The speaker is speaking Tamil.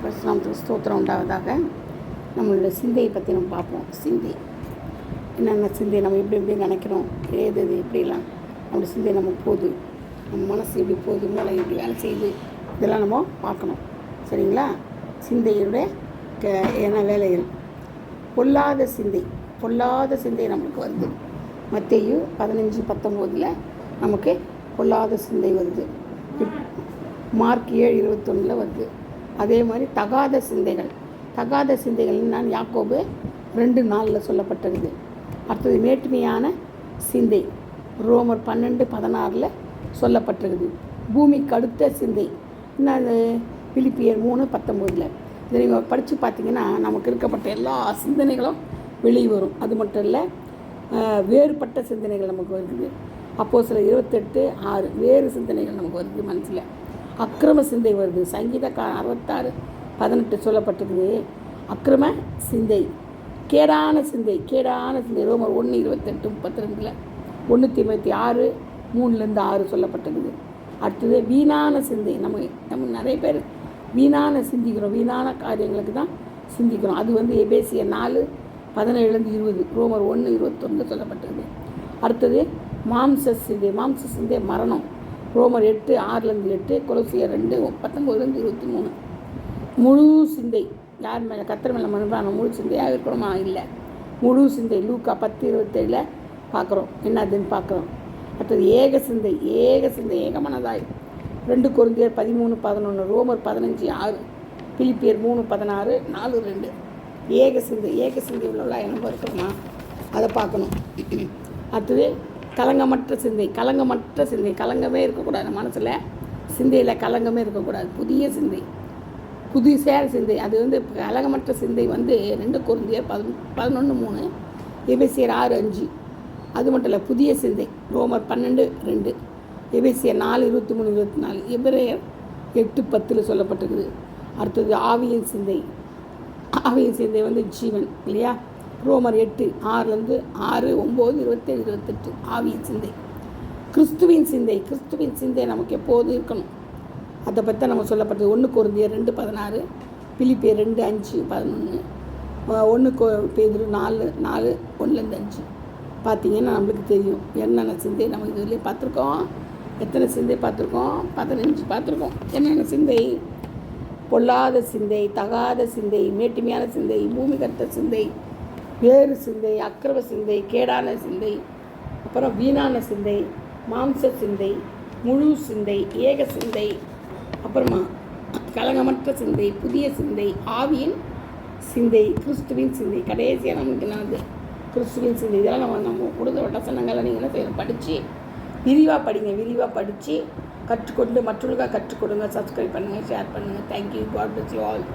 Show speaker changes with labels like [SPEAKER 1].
[SPEAKER 1] பரிசுநாமத்துக்கு ஸ்தோத்திரம் உண்டாவதாக. நம்மளோட சிந்தையை பற்றி நம்ம பார்ப்போம். சிந்தை என்னென்ன சிந்தை, நம்ம எப்படி எப்படி நினைக்கிறோம், ஏது எப்படிலாம் நம்மளோட சிந்தை நமக்கு போகுது, நம்ம மனசு எப்படி போகுது, மூளை எப்படி வேலை செய்யுது, இதெல்லாம் நம்ம பார்க்கணும். சரிங்களா? சிந்தையுடைய என்ன வேலைகள். பொல்லாத சிந்தை நம்மளுக்கு வருது. மத்தேயு 15:19 நமக்கு பொல்லாத சிந்தை வருது. மார்க் 7:21 வருது. அதே மாதிரி தகாத சிந்தைகள் நான் யாக்கோபு 2:4 சொல்லப்பட்டிருக்குது. அடுத்தது மேட்டுமையான சிந்தை ரோமர் 12:16 சொல்லப்பட்டிருக்குது. பூமிக்கு அடுத்த சிந்தை என்னது பிலிப்பியர் 3:19. இதை நீங்கள் படித்து பார்த்தீங்கன்னா நமக்கு இருக்கப்பட்ட எல்லா சிந்தனைகளும் வெளியே வரும். அது மட்டும் இல்லை, வேறுபட்ட சிந்தனைகள் நமக்கு வருது. அப்போஸ்தலர் 28:6 வேறு சிந்தனைகள் நமக்கு வருது. மனசில் அக்கிரம சிந்தை வருது. சங்கீதக்காரன் 66:18 சொல்லப்பட்டிருக்குது. அக்கிரம சிந்தை, கேடான சிந்தை ரோமர் 1:28-32 1 தீமோத்தேயு 6:3-6 சொல்லப்பட்டிருக்குது. அடுத்தது வீணான சிந்தை. நம்ம நிறைய பேர் வீணான காரியங்களுக்கு தான் சிந்திக்கிறோம். அது எபேசியர் 4:17-20 ரோமர் 1:21 சொல்லப்பட்டிருக்குது. அடுத்தது மாம்ச சிந்தை மரணம் ரோமர் 8:6-8 கொலோசியர் 2:19-23. முழு சிந்தை யார் மேலே, கர்த்தர் மேலே மனுப்பான முழு சிந்தையாக இருக்கணுமா? இல்லை. முழு சிந்தை லூக்கா 10:27 பார்க்குறோம். என்னதுன்னு பார்க்குறோம். அடுத்தது ஏக சிந்தை ஏகமனதாய் 2 கொரிந்தியர் 13:11 ரோமர் 15:6 பிலிப்பியர் 3:16 4:2 ஏக சிந்தை உள்ளவளா நம்ம இருக்கிறோமா அதை பார்க்கணும். அடுத்தது கலங்கமற்ற சிந்தை கலங்கமே இருக்கக்கூடாது. மனசில் சிந்தையில் கலங்கமே இருக்கக்கூடாது. புதிய சிந்தை அது கலங்கமற்ற சிந்தை 2 கொரிந்தியர் 11:3 எபேசியர் 6:5. அது மட்டும் இல்லை, புதிய சிந்தை ரோமர் 12:2 எபேசியர் 4:23-24 எபிரேயர் 8:10 சொல்லப்பட்டிருக்குது. அடுத்தது ஆவியின் சிந்தை ஜீவன் இல்லையா? ரோமர் 8:6-6 9 27 28 ஆவியின் சிந்தை. கிறிஸ்துவின் சிந்தை நமக்கு எப்போதும் இருக்கணும். அதை பற்றி நம்ம சொல்லப்பட்டது 1 கொரிந்தியர் 2:16 பிலிப்பியர் 2:5-11 1 பேதுரு 4:1-5 பார்த்தீங்கன்னா நம்மளுக்கு தெரியும் என்னென்ன சிந்தை நம்ம இதுலேயே பார்த்துருக்கோம். எத்தனை சிந்தை பார்த்துருக்கோம்? 15 பார்த்துருக்கோம். என்னென்ன சிந்தை? பொல்லாத சிந்தை, தகாத சிந்தை, மேட்டுமையான சிந்தை, பூமி கட்ட சிந்தை, வேறு சிந்தை, அக்கிரம சிந்தை, கேடான சிந்தை, அப்புறம் வீணான சிந்தை, மாம்ச சிந்தை, முழு சிந்தை, ஏக சிந்தை, அப்புறமா கலங்கமற்ற சிந்தை, புதிய சிந்தை, ஆவியின் சிந்தை, கிறிஸ்துவின் சிந்தை. கடைசியாக நமக்கு என்னது? கிறிஸ்துவின் சிந்தை. இதெல்லாம் நம்ம கொடுத்த வசனங்களை நீங்கள் என்ன செய்யணும்? படித்து விரிவாக படித்து கற்றுக்கொண்டு மற்றவர்களுக்காக கற்றுக் கொடுங்க. சப்ஸ்கிரைப் பண்ணுங்கள், ஷேர் பண்ணுங்கள். Thank you. God bless you all.